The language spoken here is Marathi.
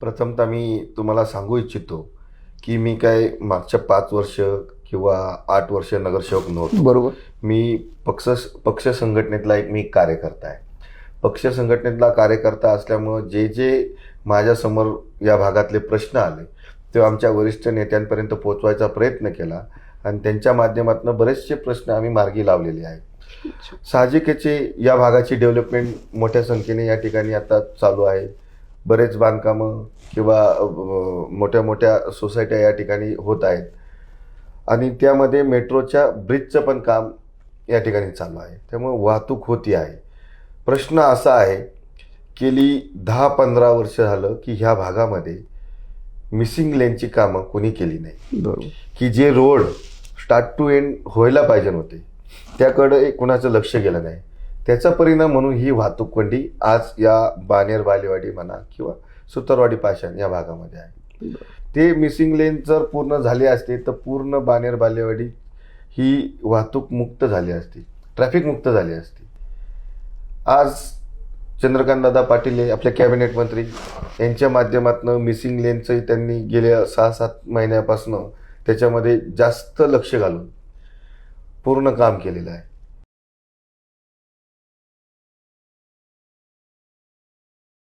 प्रथमतः मी तुम्हाला सांगू इच्छितो की मी काय मागच्या 5 वर्ष किंवा 8 वर्ष नगरसेवक नव्हतो. बरोबर. मी पक्ष संघटनेतला एक कार्यकर्ता आहे. पक्ष संघटनेतला कार्यकर्ता असल्यामुळं जे जे माझ्यासमोर या भागातले प्रश्न आले ते आमच्या वरिष्ठ नेत्यांपर्यंत पोहोचवायचा प्रयत्न केला आणि त्यांच्या माध्यमातून बरेचसे प्रश्न आम्ही मार्गी लावलेले आहेत. साहजिकचे या भागाची डेव्हलपमेंट मोठ्या संख्येने या ठिकाणी आता चालू आहे. बरेच बांधकामं किंवा मोठ्या मोठ्या सोसायट्या या ठिकाणी होत आहेत आणि त्यामध्ये मेट्रोच्या ब्रिजचं पण काम या ठिकाणी चालू आहे. त्यामुळे वाहतूक होती आहे. प्रश्न असा आहे, गेली 10-15 वर्ष झालं की ह्या भागामध्ये मिसिंग लेनची कामं कोणी केली नाही. बरोबर. की जे रोड स्टार्ट टू एंड व्हायला पाहिजे होते त्याकडे कुणाचं लक्ष गेलं नाही. त्याचा परिणाम म्हणून ही वाहतूक कोंडी आज या बानेर बालेवाडी म्हणा किंवा सुतारवाडी पाषाण या भागामध्ये आहे. ते मिसिंग लेन जर पूर्ण झाले असते तर पूर्ण बानेर बालेवाडी ही वाहतूक मुक्त झाली असती, ट्रॅफिक मुक्त झाली असती. आज चंद्रकांतदादा पाटील हे आपले कॅबिनेट मंत्री यांच्या माध्यमातून मिसिंग लेनचं त्यांनी गेल्या 6-7 महिन्यापासून त्याच्यामध्ये जास्त लक्ष घालून पूर्ण काम केलेलं आहे.